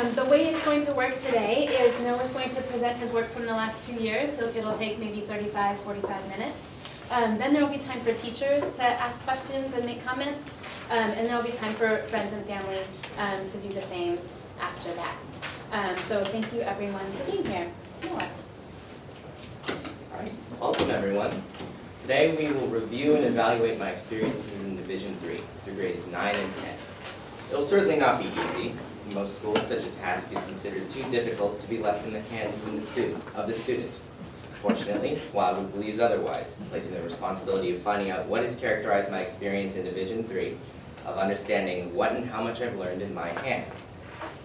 The way it's going to work today is Noah's going to present his work from the last 2 years, so it'll take maybe 35, 45 minutes. Then there will be time for teachers to ask questions and make comments, and there will be time for friends and family to do the same after that. So thank you everyone for being here. Noah. All right, welcome everyone. Today we will review and evaluate my experiences in Division 3 through grades 9 and 10. It will certainly not be easy. In most schools, such a task is considered too difficult to be left in the hands of the student. Fortunately, Wildwood believes otherwise, placing the responsibility of finding out what has characterized my experience in Division 3, of understanding what and how much I've learned in my hands.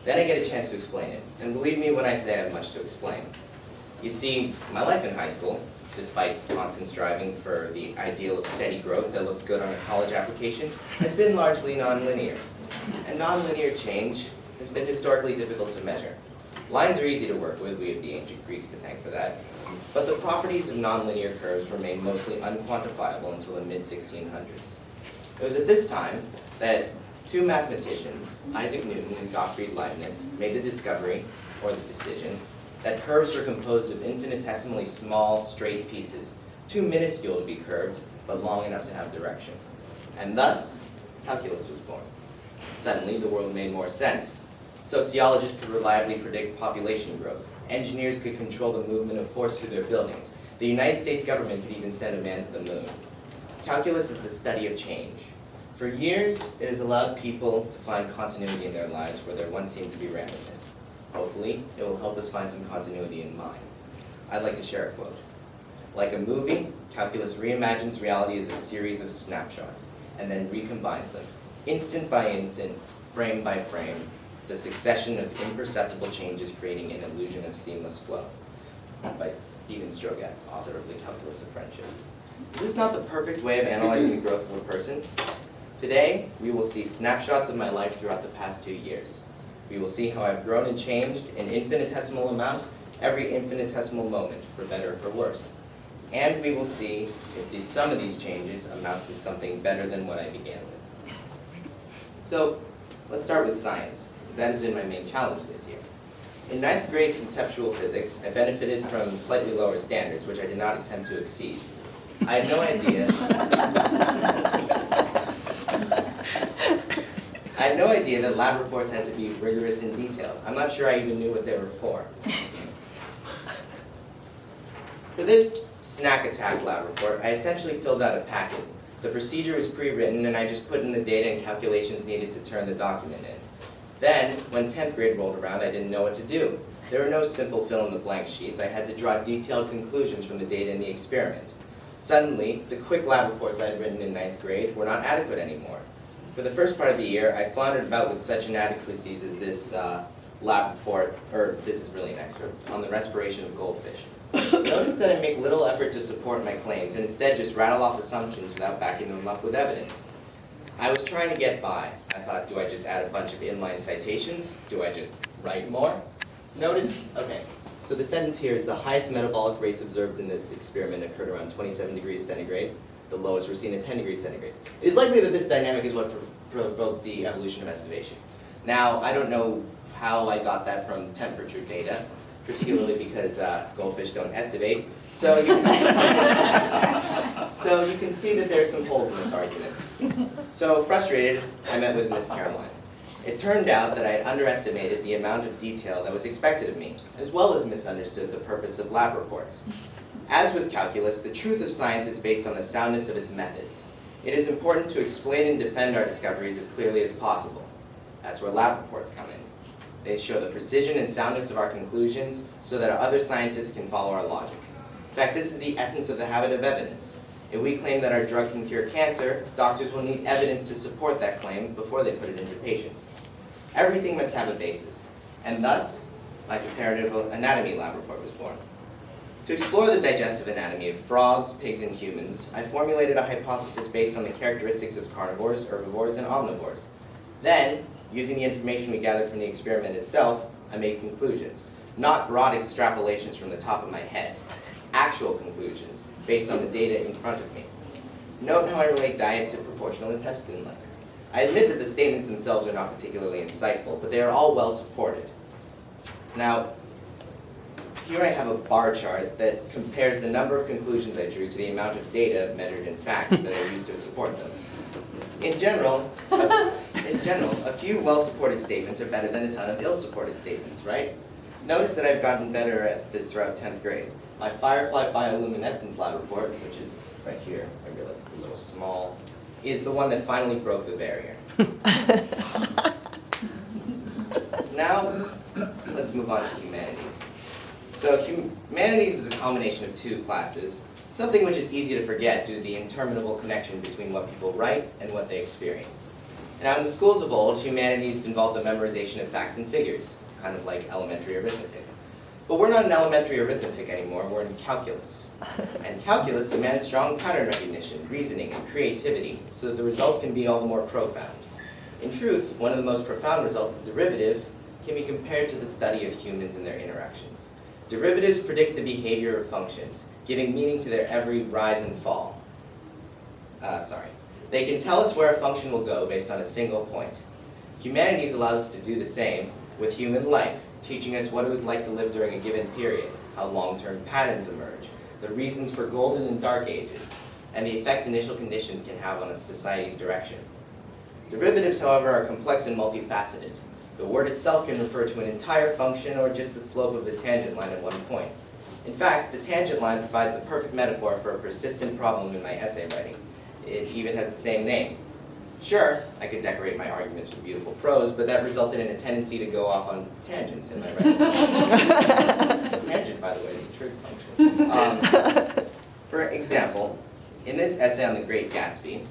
Then I get a chance to explain it, and believe me when I say I have much to explain. You see, my life in high school, despite constant striving for the ideal of steady growth that looks good on a college application, has been largely nonlinear. And nonlinear change has been historically difficult to measure. Lines are easy to work with, we have the ancient Greeks to thank for that, but the properties of nonlinear curves remain mostly unquantifiable until the mid-1600s. It was at this time that two mathematicians, Isaac Newton and Gottfried Leibniz, made the discovery, or the decision, that curves are composed of infinitesimally small, straight pieces, too minuscule to be curved, but long enough to have direction. And thus, calculus was born. Suddenly, the world made more sense. Sociologists could reliably predict population growth. Engineers could control the movement of force through their buildings. The United States government could even send a man to the moon. Calculus is the study of change. For years, it has allowed people to find continuity in their lives where there once seemed to be randomness. Hopefully, it will help us find some continuity in mine. I'd like to share a quote. Like a movie, calculus reimagines reality as a series of snapshots, and then recombines them, instant by instant, frame by frame, the succession of imperceptible changes creating an illusion of seamless flow. By Stephen Strogatz, author of The Calculus of Friendship. Is this not the perfect way of analyzing the growth of a person? Today, we will see snapshots of my life throughout the past 2 years. We will see how I've grown and changed an infinitesimal amount every infinitesimal moment, for better or for worse. And we will see if the sum of these changes amounts to something better than what I began with. So, let's start with science, because that has been my main challenge this year. In 9th grade conceptual physics, I benefited from slightly lower standards, which I did not attempt to exceed. I had no idea. I had no idea that lab reports had to be rigorous in detail. I'm not sure I even knew what they were for. For this snack attack lab report, I essentially filled out a packet. The procedure was pre-written, and I just put in the data and calculations needed to turn the document in. Then, when 10th grade rolled around, I didn't know what to do. There were no simple fill-in-the-blank sheets. I had to draw detailed conclusions from the data in the experiment. Suddenly, the quick lab reports I had written in 9th grade were not adequate anymore. For the first part of the year, I floundered about with such inadequacies as this lab report, or this is really an excerpt, on the respiration of goldfish. Notice that I make little effort to support my claims, and instead just rattle off assumptions without backing them up with evidence. I was trying to get by. I thought, do I just add a bunch of inline citations? Do I just write more? Notice, okay, so the sentence here is the highest metabolic rates observed in this experiment occurred around 27 degrees centigrade. The lowest were seen at 10 degrees centigrade. It is likely that this dynamic is what provoked the evolution of estivation. Now, I don't know how I got that from temperature data, particularly because goldfish don't estivate. So you can see that there's some holes in this argument. So frustrated, I met with Miss Caroline. It turned out that I had underestimated the amount of detail that was expected of me, as well as misunderstood the purpose of lab reports. As with calculus, the truth of science is based on the soundness of its methods. It is important to explain and defend our discoveries as clearly as possible. That's where lab reports come in. They show the precision and soundness of our conclusions so that other scientists can follow our logic. In fact, this is the essence of the habit of evidence. If we claim that our drug can cure cancer, doctors will need evidence to support that claim before they put it into patients. Everything must have a basis, and thus, my comparative anatomy lab report was born. To explore the digestive anatomy of frogs, pigs, and humans, I formulated a hypothesis based on the characteristics of carnivores, herbivores, and omnivores. Then, using the information we gathered from the experiment itself, I made conclusions. Not broad extrapolations from the top of my head. Actual conclusions, based on the data in front of me. Note how I relate diet to proportional intestine length. I admit that the statements themselves are not particularly insightful, but they are all well supported. Now, here I have a bar chart that compares the number of conclusions I drew to the amount of data measured in facts that I used to support them. In general, a few well-supported statements are better than a ton of ill-supported statements, right? Notice that I've gotten better at this throughout 10th grade. My Firefly bioluminescence lab report, which is right here, I realize it's a little small, is the one that finally broke the barrier. Now, let's move on to humanities. So humanities is a combination of two classes, something which is easy to forget due to the interminable connection between what people write and what they experience. Now, in the schools of old, humanities involved the memorization of facts and figures, kind of like elementary arithmetic. But we're not in elementary arithmetic anymore, we're in calculus. And calculus demands strong pattern recognition, reasoning, and creativity, so that the results can be all the more profound. In truth, one of the most profound results of the derivative can be compared to the study of humans and their interactions. Derivatives predict the behavior of functions, giving meaning to their every rise and fall. They can tell us where a function will go based on a single point. Humanities allows us to do the same with human life, teaching us what it was like to live during a given period, how long-term patterns emerge, the reasons for golden and dark ages, and the effects initial conditions can have on a society's direction. Derivatives, however, are complex and multifaceted. The word itself can refer to an entire function or just the slope of the tangent line at one point. In fact, the tangent line provides the perfect metaphor for a persistent problem in my essay writing. It even has the same name. Sure, I could decorate my arguments with beautiful prose, but that resulted in a tendency to go off on tangents in my writing. Tangent, by the way, is a trig function. For example, in this essay on the Great Gatsby,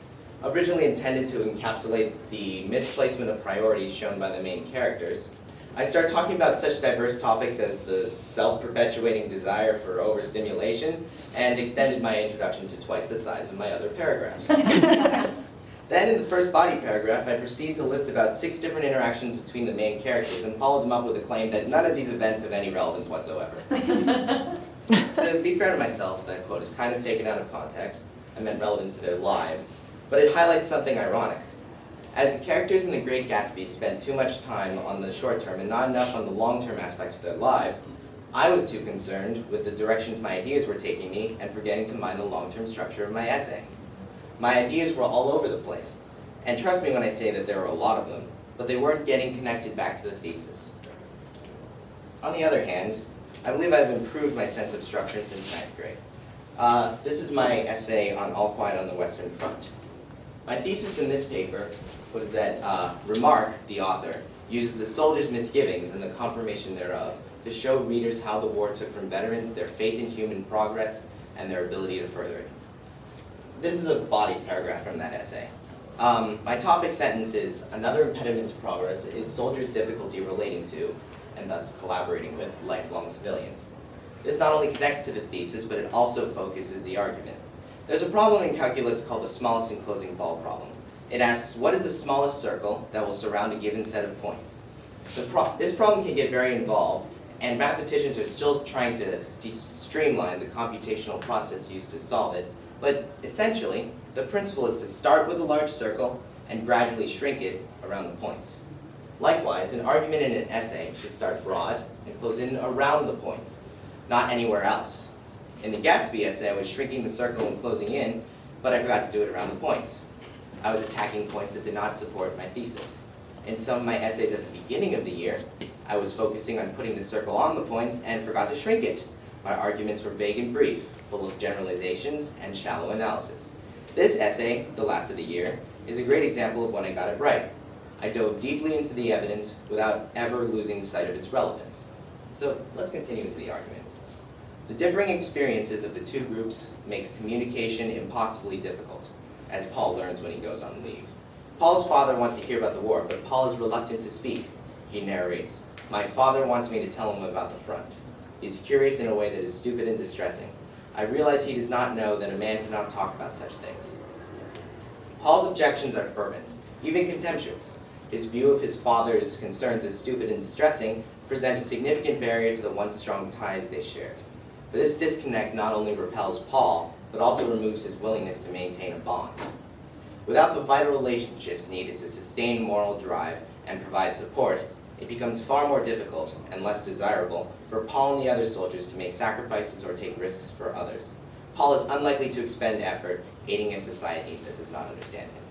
originally intended to encapsulate the misplacement of priorities shown by the main characters, I start talking about such diverse topics as the self-perpetuating desire for overstimulation, and extended my introduction to twice the size of my other paragraphs. Then, in the first body paragraph, I proceed to list about 6 different interactions between the main characters and follow them up with a claim that none of these events have any relevance whatsoever. To be fair to myself, that quote is kind of taken out of context. I meant relevance to their lives, but it highlights something ironic. As the characters in The Great Gatsby spent too much time on the short term and not enough on the long-term aspects of their lives, I was too concerned with the directions my ideas were taking me and forgetting to mind the long-term structure of my essay. My ideas were all over the place, and trust me when I say that there were a lot of them, but they weren't getting connected back to the thesis. On the other hand, I believe I've improved my sense of structure since 9th grade. This is my essay on All Quiet on the Western Front. My thesis in this paper was that Remarque, the author, uses the soldiers' misgivings and the confirmation thereof to show readers how the war took from veterans their faith in human progress and their ability to further it. This is a body paragraph from that essay. My topic sentence is, another impediment to progress is soldiers' difficulty relating to, and thus collaborating with, lifelong civilians. This not only connects to the thesis, but it also focuses the argument. There's a problem in calculus called the smallest enclosing ball problem. It asks, what is the smallest circle that will surround a given set of points? This problem can get very involved, and mathematicians are still trying to streamline the computational process used to solve it, but essentially, the principle is to start with a large circle and gradually shrink it around the points. Likewise, an argument in an essay should start broad and close in around the points, not anywhere else. In the Gatsby essay, I was shrinking the circle and closing in, but I forgot to do it around the points. I was attacking points that did not support my thesis. In some of my essays at the beginning of the year, I was focusing on putting the circle on the points and forgot to shrink it. My arguments were vague and brief, full of generalizations and shallow analysis. This essay, the last of the year, is a great example of when I got it right. I dove deeply into the evidence without ever losing sight of its relevance. So let's continue into the argument. The differing experiences of the two groups makes communication impossibly difficult, as Paul learns when he goes on leave. Paul's father wants to hear about the war, but Paul is reluctant to speak. He narrates, "My father wants me to tell him about the front. He's curious in a way that is stupid and distressing. I realize he does not know that a man cannot talk about such things." Paul's objections are fervent, even contemptuous. His view of his father's concerns as stupid and distressing present a significant barrier to the once strong ties they shared. But this disconnect not only repels Paul, but also removes his willingness to maintain a bond. Without the vital relationships needed to sustain moral drive and provide support, it becomes far more difficult and less desirable for Paul and the other soldiers to make sacrifices or take risks for others. Paul is unlikely to expend effort aiding a society that does not understand him.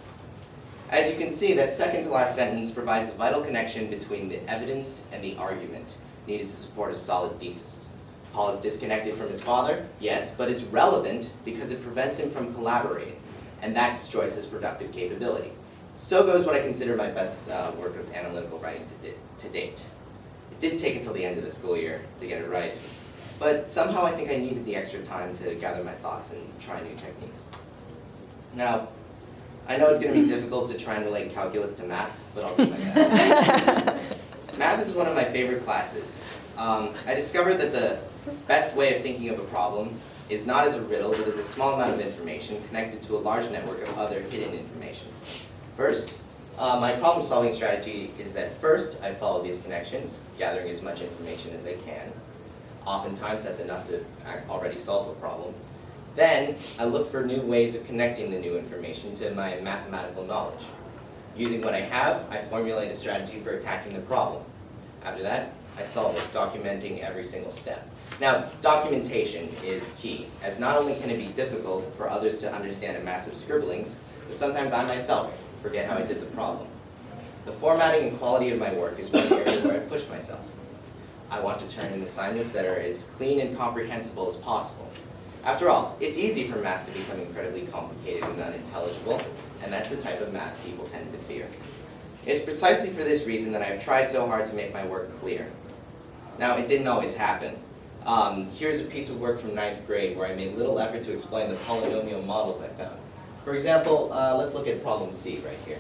As you can see, that second to last sentence provides the vital connection between the evidence and the argument needed to support a solid thesis. Paul is disconnected from his father, yes, but it's relevant because it prevents him from collaborating, and that destroys his productive capability. So goes what I consider my best work of analytical writing to date. It did take until the end of the school year to get it right, but somehow I think I needed the extra time to gather my thoughts and try new techniques. Now, I know it's going to be difficult to try and relate calculus to math, but I'll do my best. Math is one of my favorite classes. I discovered that the best way of thinking of a problem is not as a riddle, but as a small amount of information connected to a large network of other hidden information. First, my problem-solving strategy is that first I follow these connections, gathering as much information as I can. Oftentimes that's enough to already solve a problem. Then I look for new ways of connecting the new information to my mathematical knowledge. Using what I have, I formulate a strategy for attacking the problem. After that, I solve it, documenting every single step. Now, documentation is key, as not only can it be difficult for others to understand a mass of scribblings, but sometimes I myself forget how I did the problem. The formatting and quality of my work is one area where I push myself. I want to turn in assignments that are as clean and comprehensible as possible. After all, it's easy for math to become incredibly complicated and unintelligible, and that's the type of math people tend to fear. It's precisely for this reason that I've tried so hard to make my work clear. Now, it didn't always happen. Here's a piece of work from 9th grade where I made little effort to explain the polynomial models I found. For example, let's look at problem C right here.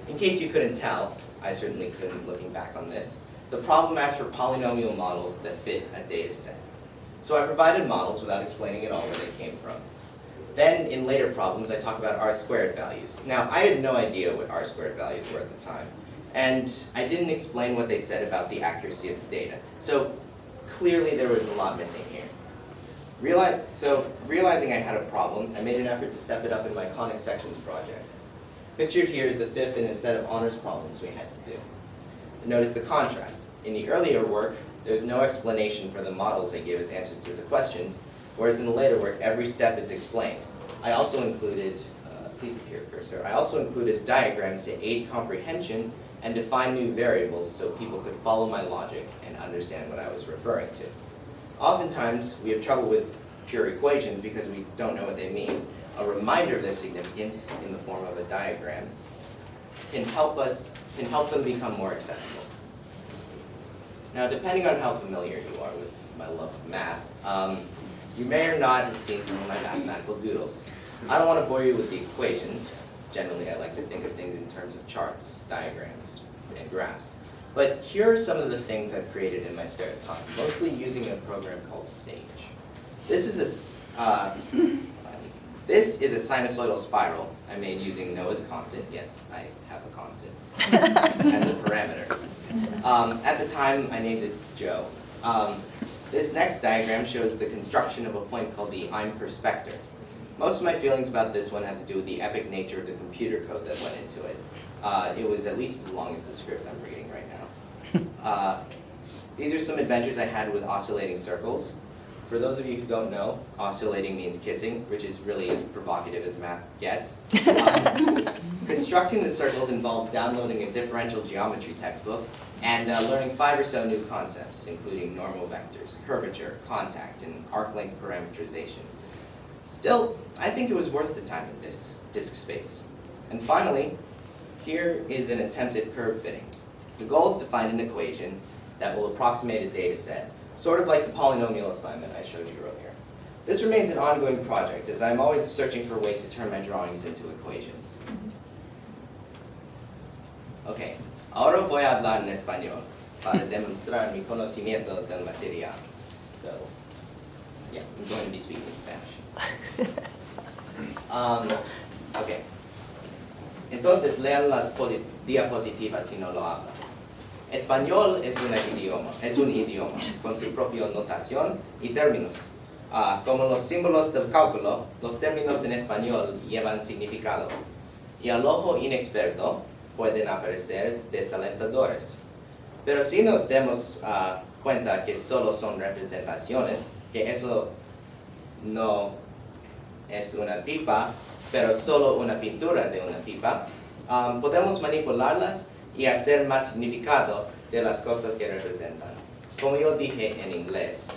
In case you couldn't tell, I certainly couldn't looking back on this, the problem asked for polynomial models that fit a data set. So I provided models without explaining at all where they came from. Then, in later problems, I talk about R-squared values. Now, I had no idea what R-squared values were at the time, and I didn't explain what they said about the accuracy of the data. So clearly there was a lot missing here. Realizing I had a problem, I made an effort to step it up in my conic sections project. Pictured here is the fifth in a set of honors problems we had to do. Notice the contrast. In the earlier work, there's no explanation for the models they give as answers to the questions, whereas in the later work, every step is explained. I also included, please appear cursor, I also included diagrams to aid comprehension and define new variables so people could follow my logic and understand what I was referring to. Oftentimes, we have trouble with pure equations because we don't know what they mean. A reminder of their significance in the form of a diagram can help them become more accessible. Now, depending on how familiar you are with my love of math, you may or not have seen some of my mathematical doodles. I don't want to bore you with the equations. Generally, I like to think of things in terms of charts, diagrams, and graphs. But here are some of the things I've created in my spare time, mostly using a program called Sage. This is a sinusoidal spiral I made using Noah's constant. Yes, I have a constant as a parameter. At the time, I named it Joe. This next diagram shows the construction of a point called the I'm perspector. Most of my feelings about this one have to do with the epic nature of the computer code that went into it. It was at least as long as the script I'm reading right now. These are some adventures I had with oscillating circles. For those of you who don't know, oscillating means kissing, which is really as provocative as math gets. Constructing the circles involved downloading a differential geometry textbook and learning 5 or so new concepts, including normal vectors, curvature, contact, and arc length parameterization. Still, I think it was worth the time in this disk space. And finally, here is an attempt at curve fitting. The goal is to find an equation that will approximate a data set, sort of like the polynomial assignment I showed you earlier. This remains an ongoing project, as I'm always searching for ways to turn my drawings into equations. Okay, ahora voy a hablar en español para demostrar mi conocimiento del material. So, yeah, I'm going to be speaking in Spanish. Okay. Entonces, lean las diapositivas si no lo hablas. Español es un idioma con su propia notación y términos. Como los símbolos del cálculo, los términos en español llevan significado, y al ojo inexperto pueden parecer desalentadores. Pero si nos demos cuenta que solo son representaciones, que eso no es una pipa, pero solo una pintura de una pipa, podemos manipularlas y hacer más significado de las cosas que representan. Como yo dije en inglés,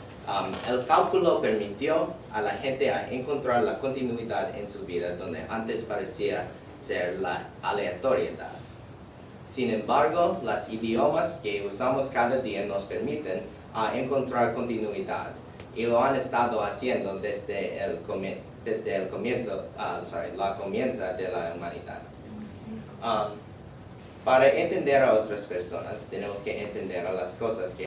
el cálculo permitió a la gente a encontrar la continuidad en su vida donde antes parecía ser la aleatoriedad. Sin embargo, los idiomas que usamos cada día nos permiten encontrar continuidad y lo han estado haciendo desde el comienzo, la comienza de la humanidad. Para entender a otras personas, tenemos que entender a las cosas que